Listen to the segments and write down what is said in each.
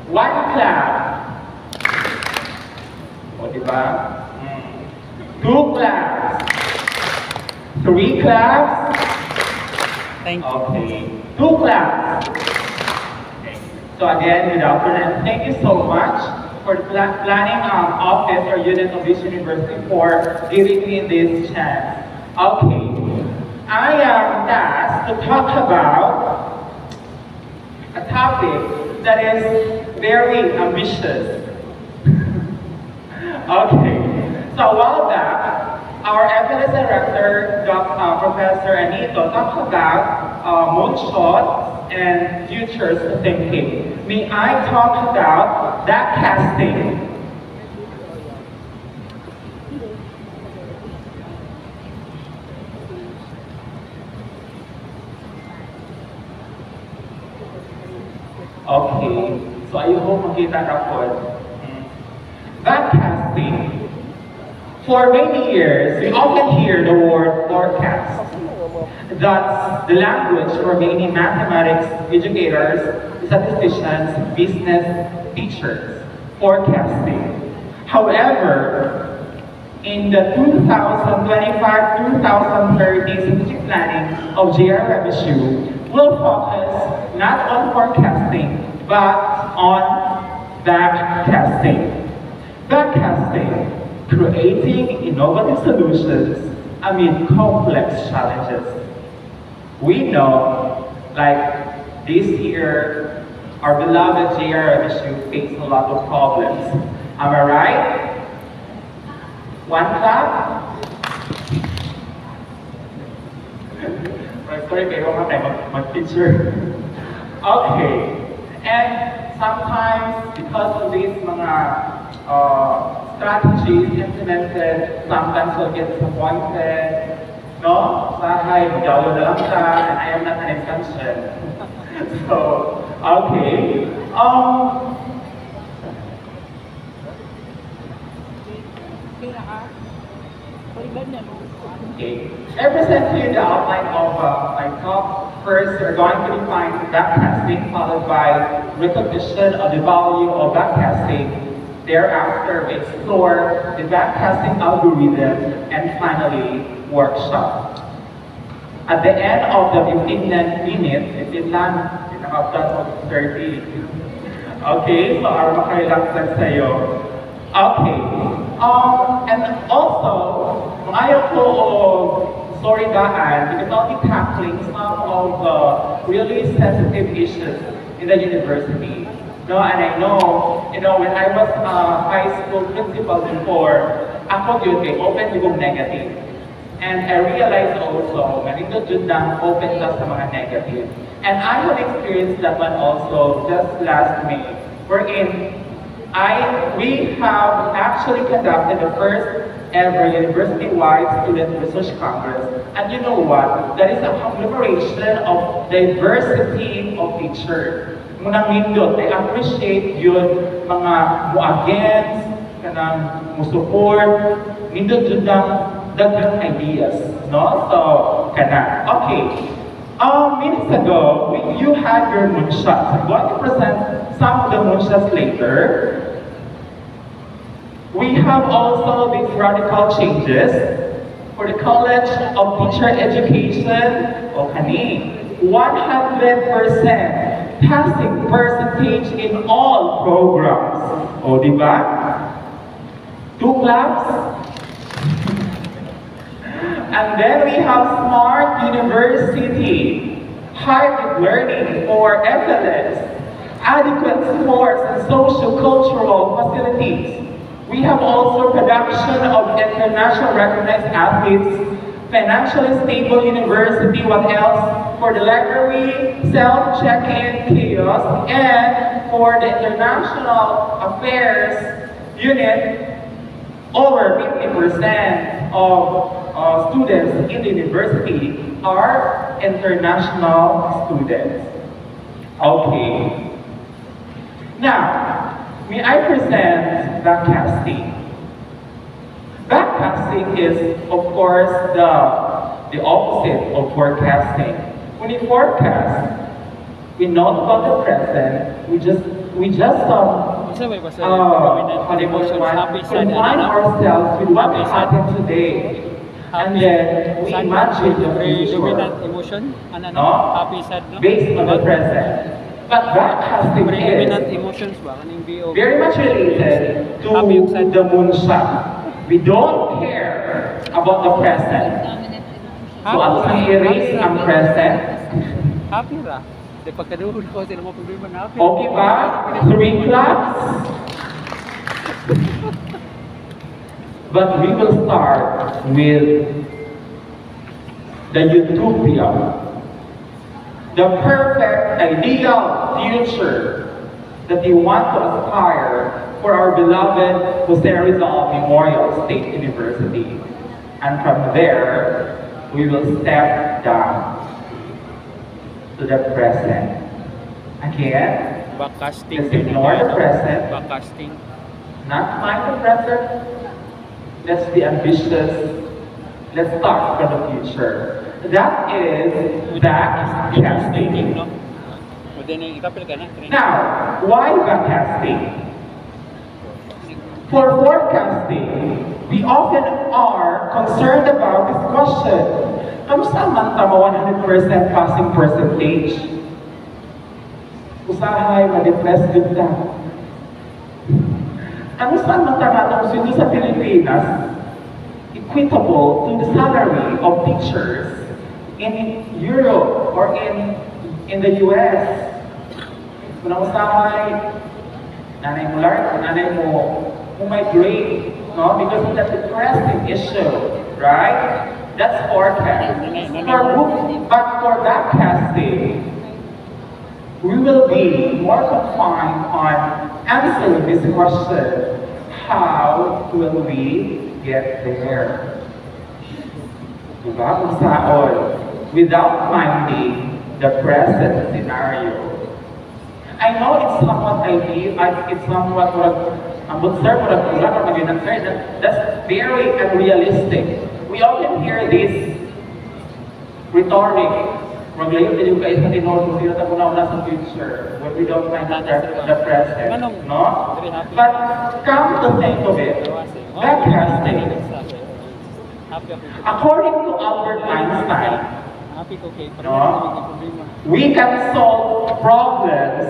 One clap. O, diba? Two claps. Three claps. Thank you. Okay. Two claps. Okay. So again, without further, thank you so much for the planning office or unit of this university for giving me this chance. Okay. I am tasked to talk about a topic that is very ambitious. Okay. So a while back, our FLS director, Professor Anito, talked about moonshots and futures thinking. May I talk about that casting? Okay, so I hope makita na po. Backcasting. For many years, we often hear the word forecast. That's the language for many mathematics educators, statisticians, business teachers. Forecasting. However, in the 2025-2030 strategic planning of JRMSU, we'll focus not on forecasting, but on backcasting. Backcasting, creating innovative solutions amid complex challenges. We know, like this year, our beloved JRMSU faced a lot of problems. Am I right? One clap? Sorry, pero mag-picture. Okay. And sometimes, because of these mga strategies implemented, sometimes we'll get disappointed. No? Sahay, magdalo na lang siya, and I am not an exception. So, okay. Okay. I present to you the outline of my talk. First, we're going to define backcasting, followed by recognition of the value of backcasting. Thereafter, we explore the backcasting algorithm, and finally, workshop. At the end of the 15 minutes, if it lang, pinaka-plan of 30. Okay, so para makarelax lang sa'yo. Okay. And also, ayaw ko sorry daan because I'll be tackling some of the really sensitive issues in the university. No, and I know, when I was high school principal before, ako yun kay open yung negative. And I realized also, ganito dun lang open ka sa mga negative. And I have experienced that one also just last May, wherein we have actually conducted the first ever university-wide student research congress. And you know what? That is a conglomeration of diversity of teachers. Munang nindot, I appreciate yun mga mo-against, kanang mo-support, nindot yun lang daghang ideas, no? So, kana. Okay. Minutes ago, you had your moonshots. I'm going to present some of the moonshots later. We have also these radical changes for the College of Teacher Education, o kani, 100% passing percentage in all programs. O, di ba? 2 claps. And then we have Smart University, hybrid learning for FLS, adequate sports and social-cultural facilities. We have also production of international recognized athletes, financially stable university, what else? For the library, self-check-in kiosk, and for the international affairs unit, over 50% of students in the university are international students. Okay. Now, may I present backcasting? Backcasting is, of course, the opposite of forecasting. When you forecast, we know about the present, we just Isa ba ba sa how do you call it, happy, sad, confine ano? ourselves with what Happy, sad. happened today. And then we sad, imagine the predominant future emotion, ano, no? No? Happy, sad, no? based on the present. But backcasting Predominant is emotions ba? Kaning BO. very much related to Happy yung sad. the moonshot. We don't care about the present. So ang i-erase ang present. Happy ra. Di pagkaduhod ko sila mo problema na happy. Okay ba? 3 claps. But we will start with the utopia, the perfect ideal future that we want to aspire for our beloved Jose Rizal Memorial State University. And from there, we will step down to the present. Again, Backcasting. let's ignore the present, Backcasting. not mind the present. Let's be ambitious. Let's start for the future. That is backcasting. No? O din ikapil ka na. Now, why backcasting? For forecasting, we often are concerned about this question. Kamusta man tama 100% passing percentage? Usahay, ma-depress good ka. Kamusta man tama itong sweldo sa Pilipinas equitable to the salary of teachers in Europe or in the US? Kung usahay, nanay mo large, nanay mo migrate, no? Because of that depressing issue, right? That's forecast. But for backcasting, we will be more confined on answering this question: how will we get there? Diba? Kung saan, without minding the present scenario. I know it's somewhat ideal, it's somewhat that's very unrealistic. We often hear this rhetoric. Maglayo tayo kayo sa tinod kung sino tayo na sa future when we don't find the present. No? But come to think of it, backcasting. According to Albert Einstein, no? We can solve problems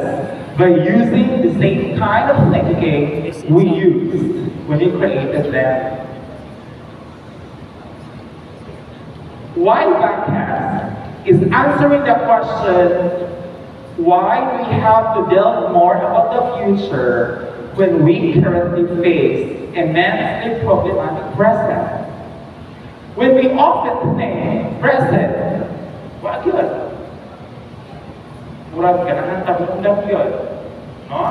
by using the same kind of thinking we used when we created them. Why backcast is answering the question why we have to delve more about the future when we currently face immensely problematic present. When we often think present, what good? Murag ganahan tabundang yun. No?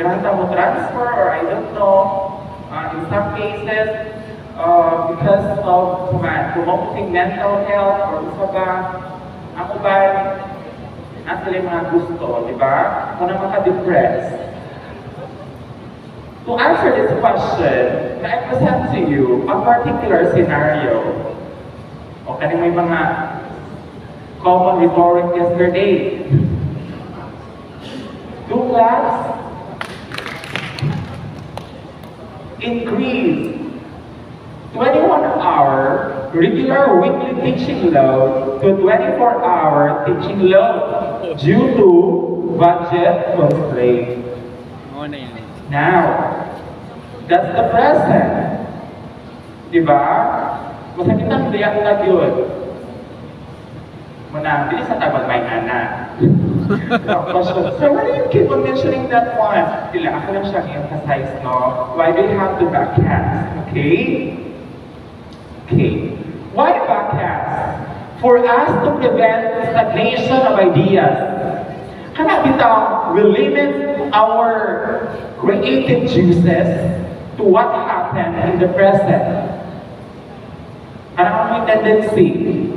Ganahan tabo transfer or I don't know. In some cases, because of promoting mental health or isa ba, ako ba, nasa mga gusto, di ba? Kung na maka-depress. To answer this question, I present to you a particular scenario. O kani may mga common rhetoric yesterday. 2 class, increase 21-hour regular weekly teaching load to 24-hour teaching load due to budget constraint. Now, that's the present. Diba? Masakit ang biyak na yun. Muna, bilis sa tabag may nana. So why do you keep on mentioning that one? Dila, ako lang siyang emphasize, no? Why do you have to backcast? Okay? Okay. Why backcast? For us to prevent stagnation of ideas. Kana bitaw, we limit our creative juices to what happened in the present. Ano ang tendency?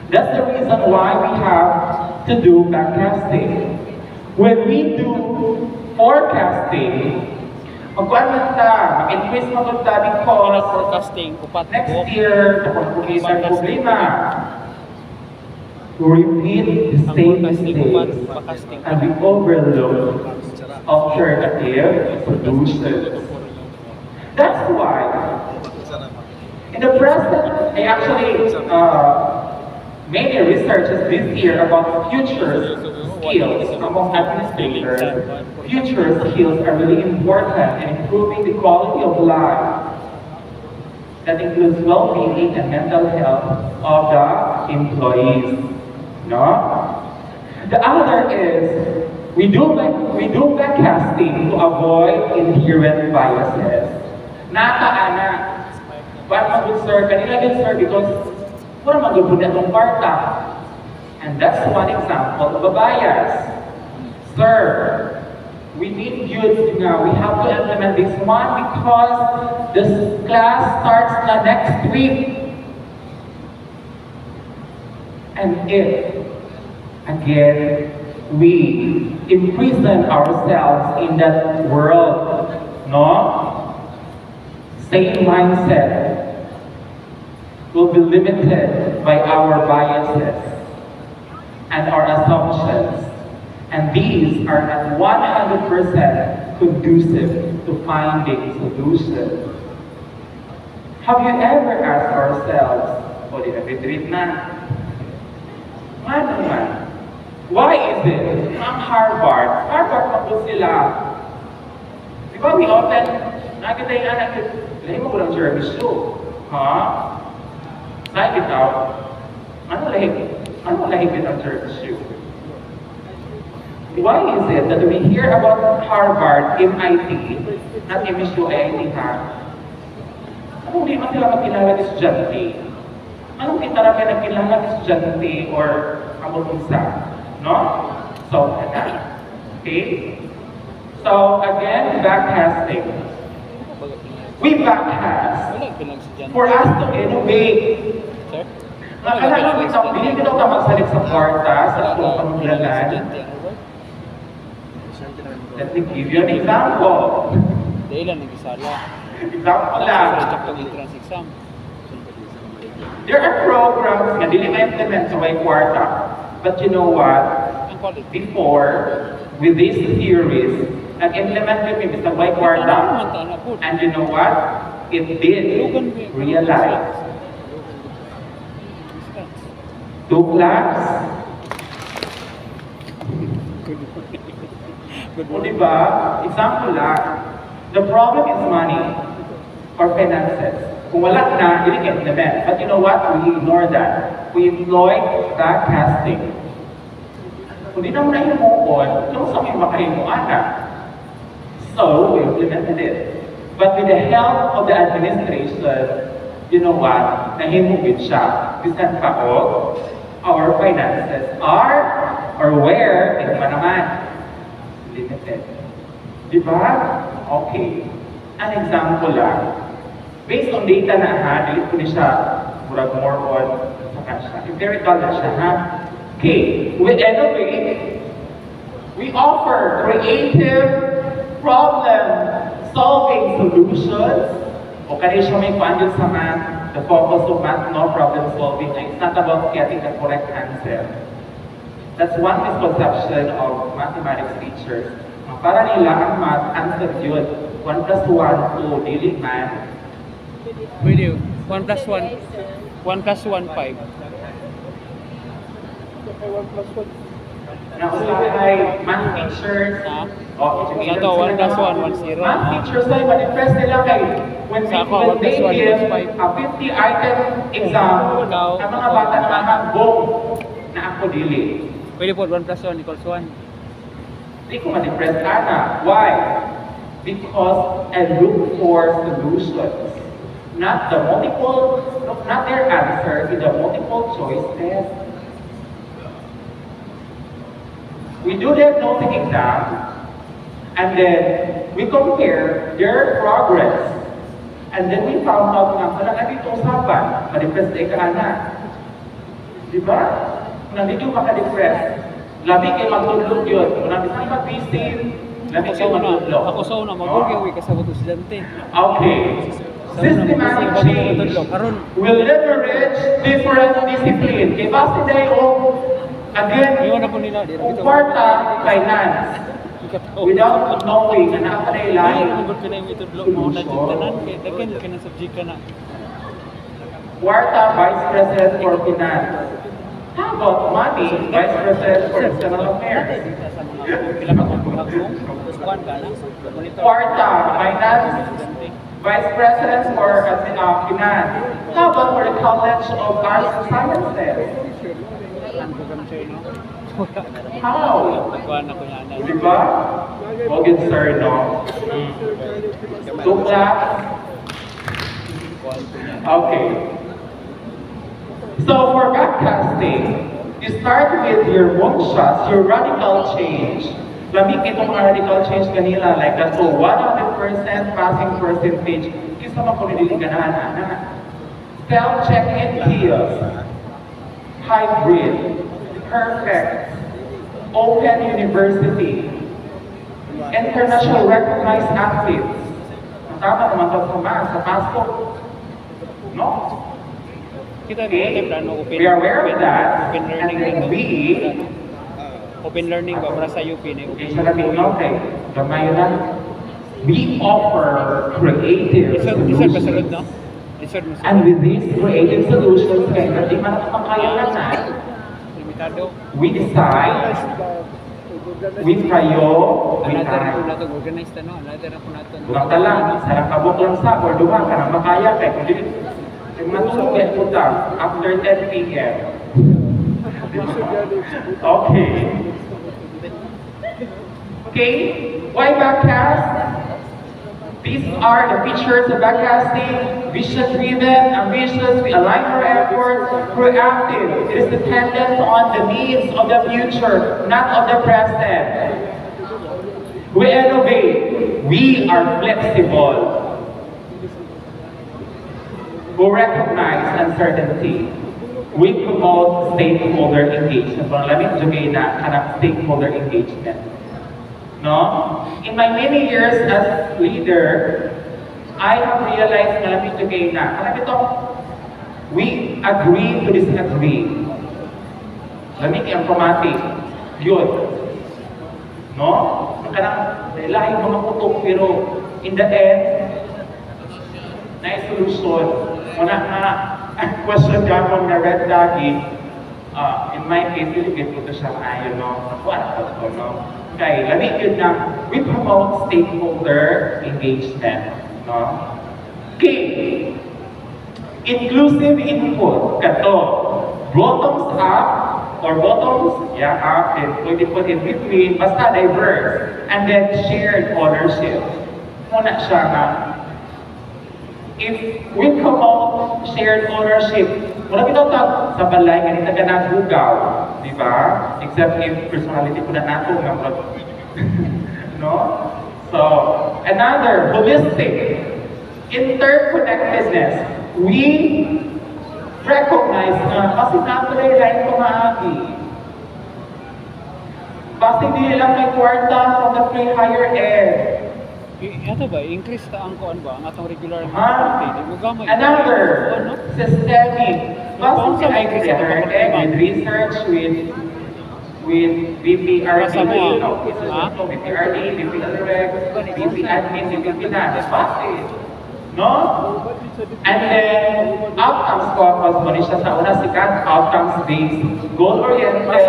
That's the reason why we have to do backcasting. When we do forecasting, magkuhan man ta, mag-increase mo ito because forecasting, upat next year, kapag problema. repeat the Ang same forecasting upat, mistakes pakasting. and we overlook alternative solutions. That's why in the present, I actually made a research this year about future skills among administrators. Future skills are really important in improving the quality of life. That includes well-being and mental health of the employees. No? The other is we do backcasting to avoid inherent biases. Nakaana. Why good sir? Kanila good sir because wala magubunat ng parta. And that's one example of a bias. Sir, we need you now. We have to implement this one because this class starts the next week. And if, again, we imprison ourselves in that world, no? Same mindset will be limited by our biases and our assumptions. And these are not 100% conducive to finding solutions. Have you ever asked ourselves, o di na-retreat na, ano man? Why is it? Ang Harvard po sila. Di ba we often, nakita yung anak, lahi mo ko ng Jeremy Show. Ha? Nakikita out. Ano lahi kita ng Jeremy Show? Why is it that we hear about Harvard, MIT, not MSU, IIT ha? Anong di man sila magkilala ng estudyante? Anong di tarami nagkilala ng estudyante or among isa? No? So, okay? So, again, backcasting. We backcast for us to innovate. Sir? Nakala ko ito, hindi ko na magsalit sa kwarta, sa pangulalan. Let me give you an example. Dahil lang nag-isala. Example lang. Sa entrance exam. There are programs na dili ma-implement sa may kwarta. But you know what? Ang quality. Before, with these theories, nag-implement kami sa may kwarta. And you know what? It did realize. 2 class. O diba? Example lang. The problem is money or finances. Kung wala na, hindi ka implement. But you know what? We ignore that. We employ backcasting. Kung di na mo na himuon, yung sa may makahimuan na. So, we implemented it. But with the help of the administration, you know what? Nahimugin siya. Bisan pa o, our finances are, or where, ito man naman, limited. Diba? Okay. An example lang. Based on data na ha, delete ko ni siya, murag more on sa kanya. Empirical na siya ha. Okay, we innovate. We offer creative problem-solving solutions. O kaya siya may kuandil sa math, the focus of math, no problem-solving. It's not about getting the correct answer. That's one misconception of mathematics teachers. Para nila ang math, answer yun. 1 plus 1, 2, dili man. Pwede. 1 plus 1. 1 plus 1, 5. Nausahay, math teachers. Ito, 1 plus 1, 1, 0. Math teachers ay ma-impress nila kay when Sako, 1 they plus 1 give equals 5. a 50-item exam, ang mga bata naman hambong na ako dili. Pwede po, 1 plus 1 equals 1. Hindi ko ma-impress Ana. Why? Because I look for solutions. Not their answer in the multiple choice test. We do diagnostic exam, and then we compare their progress. And then we found out nga, parang dito usapan, ma-depress na ikaana. Diba? Nandito maka-depress. Labi kayo magtulog yun. Kung namin saan mag-busy, labi kayo magtulog. Ako sa una, mag-work yung kasabot estudyante. Okay. Systematic change Karon, will leverage different disciplines. Kaya basta tayo, again, iwan na po nila. kung kwarta, finance, without knowing na nakalay Ay, lain, nagod ka na yung itudlo mo na tanan kay daghan ka na subject ka na. kwarta, vice president for finance. How about money, vice president for external affairs? Pila ka kung pagkakong, kuwan ka na. Monitor. Kwarta, finance, vice president for finance. How about for the College of Arts and Sciences? Ang program siya, no? How? Kuwan na ko yan. Diba? Okay, sir, no? Two class? Kuwan ko yan. Okay. So for backcasting, you start with your moonshots, your radical change. Lamig itong mga radical change kanila, like that, so 100% passing percentage, isa man kung nililiganan na. Self-check-in kiosk, hybrid, perfect, open university, international recognized athletes. Tama naman ito sa passport. No? Kita na Okay, natin plano open. we are aware of that, Open and learning then na to. we, Open learning ba para sa UP na okay, sa labi, okay, gamay na, we offer creative Isod ba solutions. salud, no? Isod mo And with these creative solutions, kaya hindi man nakakaya na na, limitado. we decide, we prayo, we Another na po time. nato organized na, no? Another na po nato. Bulang ka lang, sarang kabok lang sa, or duha ka na makaya, kaya kung di, kung matulog po ta, after 10 p.m. Okay. Okay, why backcast? These are the features of backcasting: vision-driven, ambitious, we align our efforts, proactive. It is dependent on the needs of the future, not of the present. We innovate. We are flexible. We recognize uncertainty. We promote stakeholder engagement. Kung lamig jugay na kanang stakeholder engagement. No? In my many years as leader, I have realized na lamig jugay na kanang ito, we agree to disagree. Lamig ang automatic. Yun. No? Kanang lahi mga kutok pero in the end, na solution. Muna nga, ang question gano'n na red lagi, in my case, ilipit ko ito siya ayon, no? Ako, ano ko, no? Kaya, lamig yun na, we promote stakeholder engagement, no? Okay. Inclusive input, kato, bottoms up, or bottoms, yeah, up, and pwede put in between, basta diverse, and then shared ownership. Muna siya nga, if we promote shared ownership, wala kita sa balay, ganito ka nagbugaw, di ba? Except if personality ko na nato, no? So, another, holistic, interconnectedness. We recognize na, kasi natalay rin kumaagi. Kasi di lang may kwarta from the free higher ed. Ito ba, increase ta ang kuan ba, ang atong regular Another systemic. Basta I created with research with BPRD, BPRD, BPRD, BP admin, BP finance. No? And then, outcomes focus mo siya sa una sikat, outcomes-based, goal-oriented,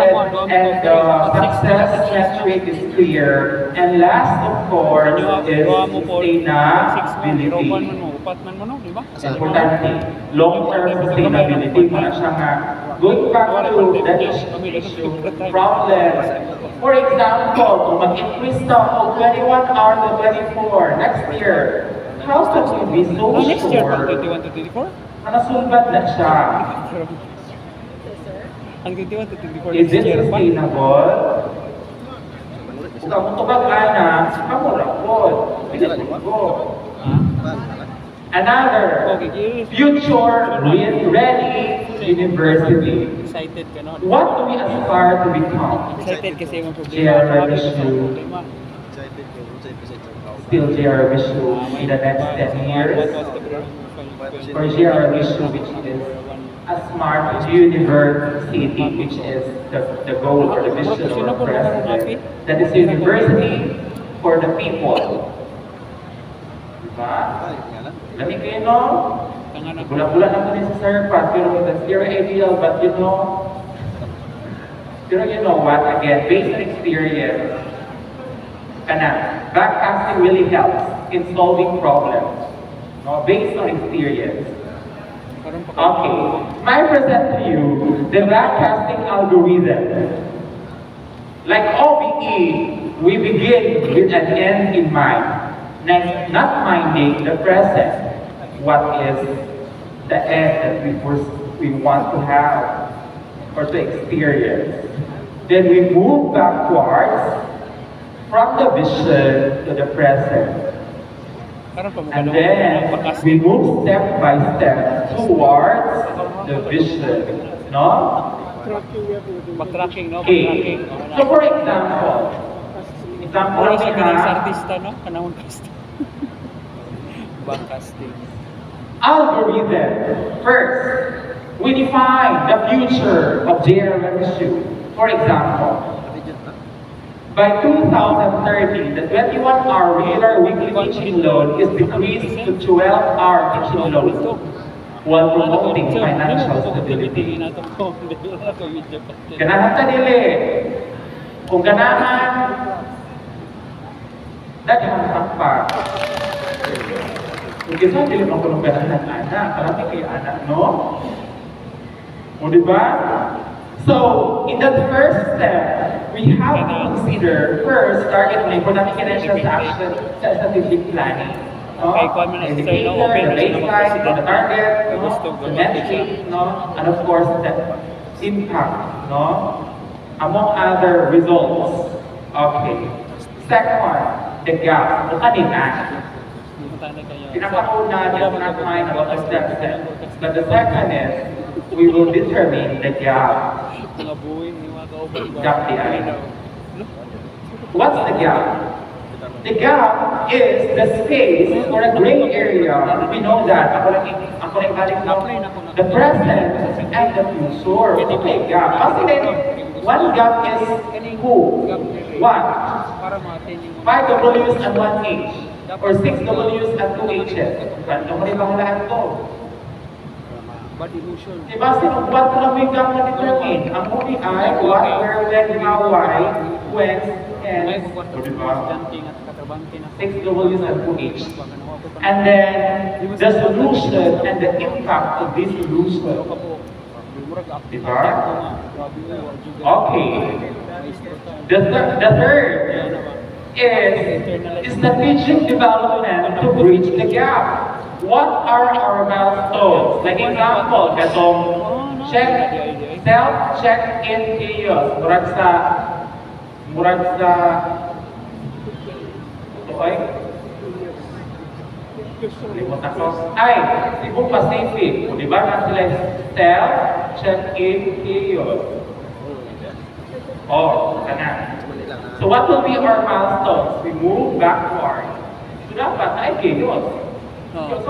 and the success metric is clear. And last, of course, is sustainability. Importante, long-term sustainability. Para siya nga, going back to the issue, problems. For example, kung mag-increase na ako 21 hours to 24 next year, how can we be so next year, sure 21 to 24? na nasulbat na siya? Ang 21 to 24 Is next it year pa? sustainable? Kung ako tubag-ana, kamura po. Pinasulit ko. Another, future-ready university. Excited ka no? What do we aspire to become? Excited kasi yung Chair problema. issue. still JR Vishu in the next 10 years, or JR Vishu, which is a smart university, which is the goal or the vision of our president, that is university for the people. Diba? Lamig kayo, no? Bula-bula naman yung sa Sir Pat, pero that's very ideal, but you know what, again, based on experience, backcasting really helps in solving problems, no? Based on experience. Okay, I present to you the backcasting algorithm. Like OBE, we begin with an end in mind. Next, not minding the present. What is the end that we want to have or to experience? Then we move backwards from the vision to the present. And then we move step by step towards the vision. No? Backtracking, no? Okay. Backtracking. So for example, Oras we sa pinang have artista, no? Kanawang cast. Backcasting. algorithm. First, we define the future of JRMSU. For example, by 2030, the 21-hour regular weekly teaching load is decreased to 12-hour teaching load while promoting financial stability. Ganahan ta dili. Kung ganahan, daghan pa. Kung kisa dili mo kung ganahan anak, karami kay anak, no? O diba? So, in that first step, we have to consider first target money for natin financial action sa strategic planning. No? Okay, kung ano na The sa sir, no? indicator, Open the na siya baseline, ng the target, no? Gusto ko The metric, no? And of course, the impact, no? Among other results. Okay. Second, the gap. O kanina, pinakauna, just not mind about the steps. But the second is, we will determine the gap. Gap di ay. What's the gap? The gap is the space or a gray area. We know that. Ako lang galing mo. The present and the future. Okay, gap. Kasi then, one gap is who? What? 5 W's and 1 H. Or 6 W's and 2 H's. Ano mo rin bang lahat to? Diba, sinubuan ko lang yung gap na determine. Ang movie ay what, where, when, how, why, when, and, diba? 6 W's and 2 H's. And then, the solution and the impact of this solution. Diba? Okay. The third is strategic development to bridge the gap. What are our milestones? Like example, katong self-check-in kiosk. Murag sa, okay? Limutan ko. Ay, Cebu Pacific. Di ba na sila self-check-in kiosk? Oh, kana. So what will be our milestones? We move backward. So dapat ay kiosk. The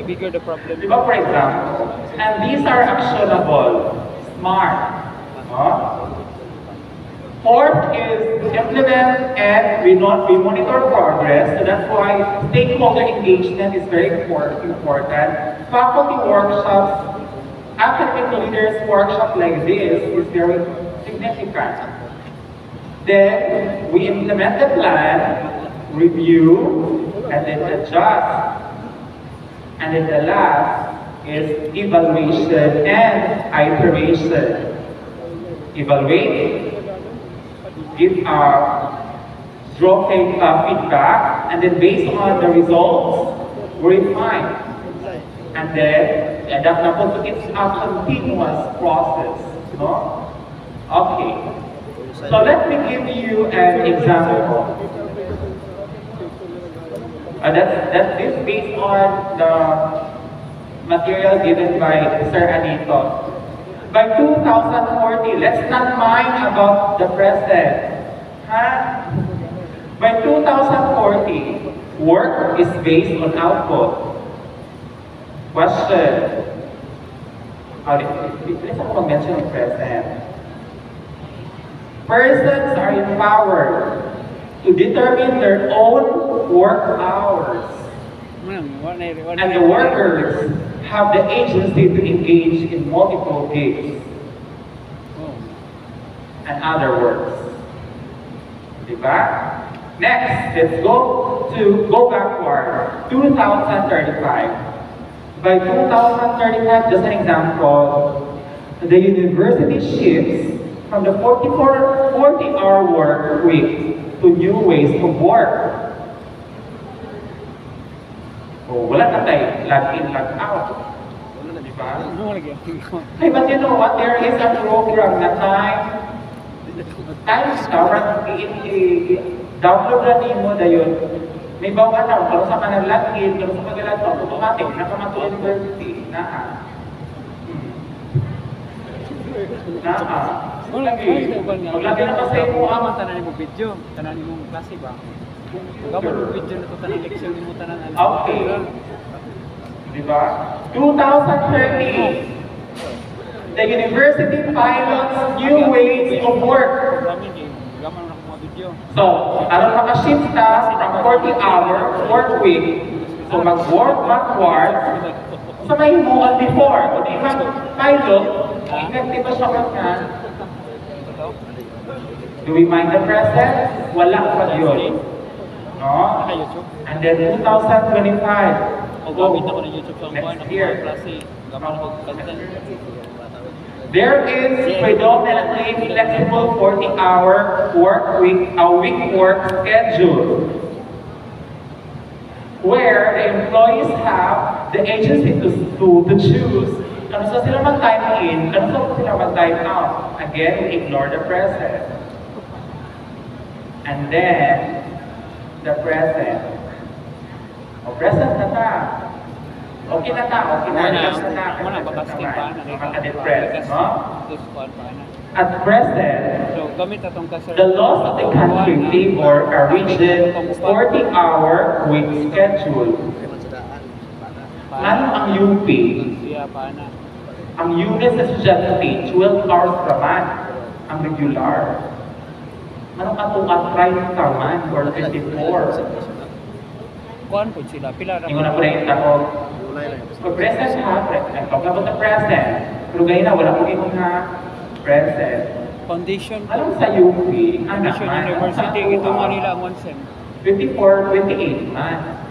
bigger the problem. Diba, for example, and these are actionable, smart. Fourth is implement and we monitor progress. So that's why stakeholder engagement is very important. Faculty workshops, academic leaders workshop like this is very significant. Then we implement the plan, review, and then adjust. And then the last is evaluation and iteration. Evaluate, give draw feedback, and then based on the results, refine. And then, it's a continuous process. No? Okay. So let me give you an example. That is based on the material given by Sir Anito. By 2040, let's not mind about the present. Ha? By 2040, work is based on output. Question. Let's ako mag-mention ng present. Persons are empowered to determine their own work hours. And the workers have the agency to engage in multiple gigs and other works. Diba? Next, let's go backward. 2035. By 2035, just an example, the university shifts from the 40-hour work week to new ways of work. Oh, wala na tayo, log in, log out. Diba? Hey, but you know what? There is a program na time download na nimo na yun. May bawa na, kung sa kanang log in, kung sa pag-log out, automatic, nakamatu university, Maglagi na kasi mo ang tanan mo video, tanan mo klase ba? Gamit mo video na to tanan leksyon mo tanan ano. Okay. Diba? 2030. The university pilots new ways of work. Gamit na mo video. So, alam maka-shift ka from 40-hour work week. So, mag-work backwards. So, may mo before. Kung di ka pilot, effective ba siya ka? Do we mind the present? Wala pa yun. No? And then 2025. Gamit ako ng YouTube sa Next year. klase. Gamit ako content. There is predominantly flexible 40-hour work week, a week work schedule, where the employees have the agency to choose kung saan sila mag-time in, kung saan sila mag-time out. Again, we ignore the present. And then, the present. O, present na ta. Okay na ta, okay na. Muna, bakasting pa na. Makaka-depress, no? At present, So, gamit atong kasar. the laws of the country favor a rigid 40-hour week schedule. Ano ang UP? Siya pa na. Ang unit sa estudyante, 12 hours per month. Ang regular. Anong at try ka man or 54? Kuan po sila, pila ra. Ingon na po na yung tako. Pag present ha, pagkabot na present. Pero ganyan na, wala po yung ha present. Foundation po. Anong sa UP? Foundation University, ito Manila ang 1 sem. 24, 28 man.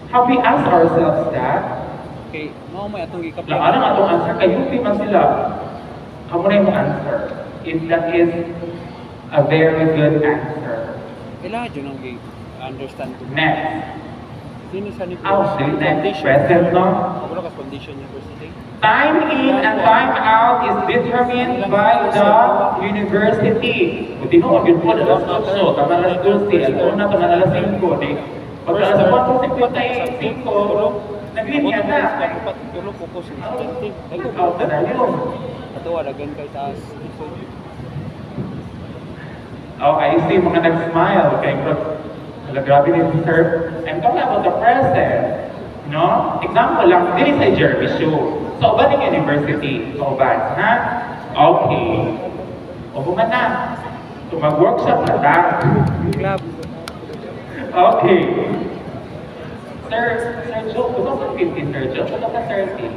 Have we asked ourselves that? Okay, mo may atong gikapla. Ano nga itong answer? Kay UP man sila. Kamu na yung answer. If that is a very good answer. Kailangan dyan ang understand ko. Next. Sino sa ni Next. Present, no? Wala ka Foundation University. Time in and time out is determined by the university. Buti mo, yun po, alas 8, kamalas 12, alas 1, kamalas 5, pag alas 4:55, naglinya na. Tulog ko po sa estudyante. Ay, ko Ikaw ka na yun. Ato, walagan kay taas. Oh, I see mga nag-smile. Kaya grabe ni sir. I'm talking about the present. No? Example lang, dili sa Jeremy Show. So, Ubaning University. So, Uban, ha? Okay. O, buman na. So, mag-workshop na ta. Club. Okay. Sir Joe, kung ka 15, Sir Joe, kung ka 30?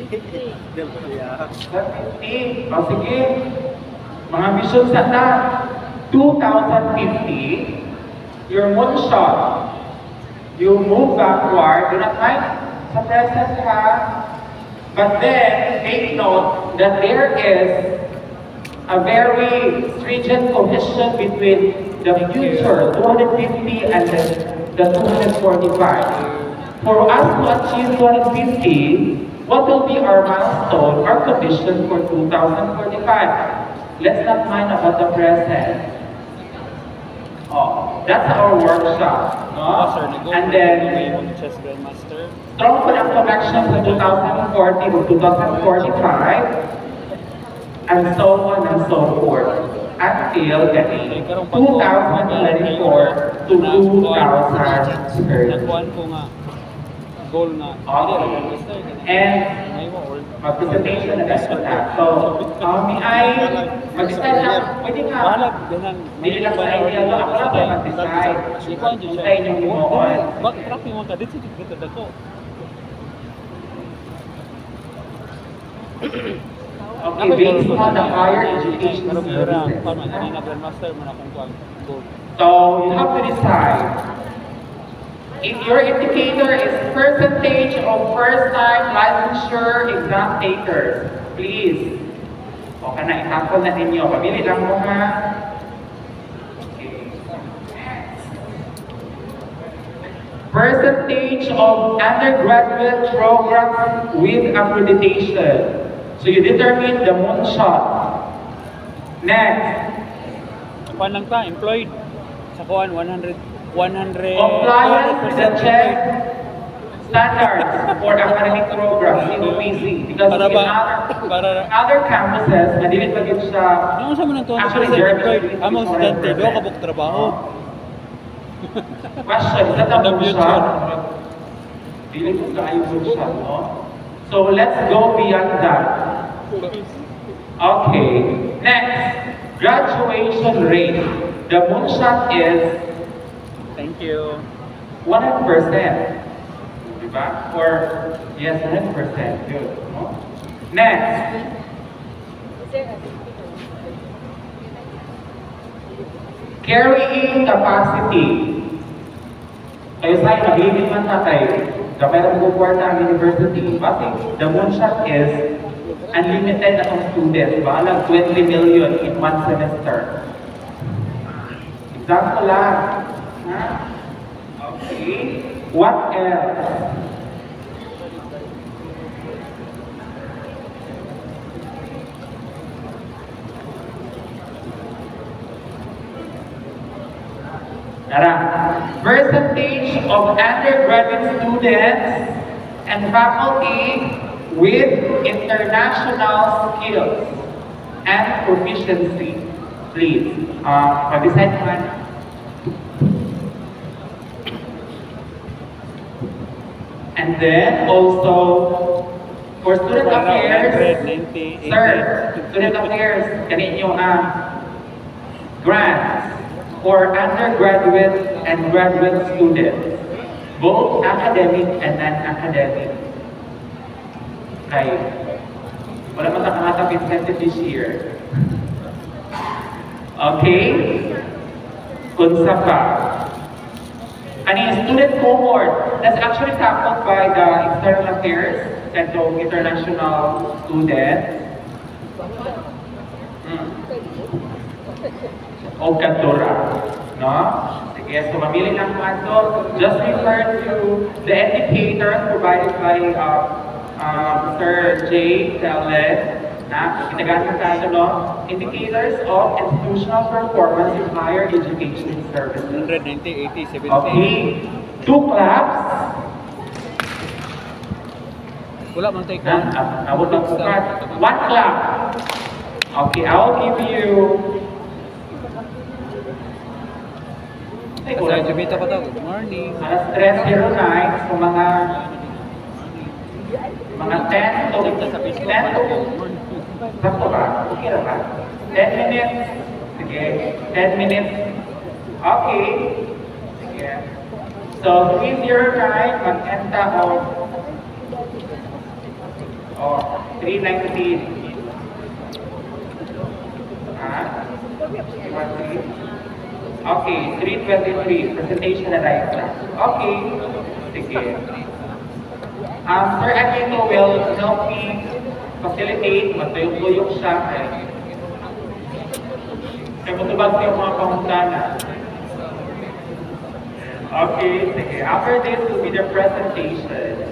50. O, sige. Mga mission sa ta. 2050, your moonshot. You move backward, do not mind sa present ha. But then, take note that there is a very stringent cohesion between the future 250 and the 245. For us to achieve 250, what will be our milestone, our condition for 2045? Let's not mind about the present. Oh, that's our workshop. No? And then, Chess Grandmaster. strong po ang connection sa 2040 to 2045, and so on and so forth. At scale getting 2024 to 2030. Nakuhaan ko nga goal nga. And mag-presentation na tayo na. So, may ay mag-decide na, pwede nga, hindi lang sa idea, ako lang tayo mag-decide. Kung sa inyong limoon. Bakit traffic mo ka? Dito dito dito. Okay, based on the higher education services. So, you have to decide. If your indicator is percentage of first-time licensure exam takers, please. O ka na, itapon na ninyo. Pabili lang mo ha. Okay. Percentage of undergraduate programs with accreditation. So you determine the moonshot. Next. Kuan lang ta, employed. Sa kuan 100. Compliance with the check standards for academic programs, COPC. Because Para in ba- para- other campuses, madilit pa yun siya. Ano sa mo nang tuwa Actually, sa there employed? is Among estudyante, do ka buk trabaho. Question, is that a Ano yun, moonshot? sir? Dili ko kayo moonshot, no? So let's go beyond that. Okay, next, graduation rate. The moonshot is Thank you. 100%. Diba? Or, yes, 100%. Good. No? Next. Carrying capacity. Kayo sa'yo, mag-limit man na kayo. Kapag mag-report ang university, kasi the moonshot is unlimited na ang students. Bahalag 20 million in one semester. Example lang. Huh? Okay. What else? Percentage of undergraduate students and faculty with international skills and proficiency. Please, pag-decide naman. And then also, for student affairs, 190, sir, student affairs, kaninyo grants for undergraduate and graduate students, both academic and non-academic. Okay. Wala man nakahatap incentive this year. Okay? Kunsa pa. Ani student cohort, that's actually tackled by the external affairs and the international students. O kantora, no? Sige, so mamili lang po ito. Just refer to the indicators provided by Sir J. Teles, na kinagamit tayo, no? Indicators of institutional performance in higher education services. 190, 80, 70. Okay. 2 claps. Wala man tayo Abot ng sukat. 1 clap. Okay, I'll give you... Ay, Sa Jumita pa daw. Good morning. alas 3:09 so mga 10 to 10 to sakto ba? Okay na ba? 10 minutes. Sige. 10 minutes. Okay. Sige. So 3:09 mag-enta o 3:19. Okay, 3:23, presentation na tayo. Okay, sige. Sir Aquino will help me facilitate, matuyong-tuyong siya. Kaya matubag siya mga pangutana. Okay, sige. After this will be the presentation.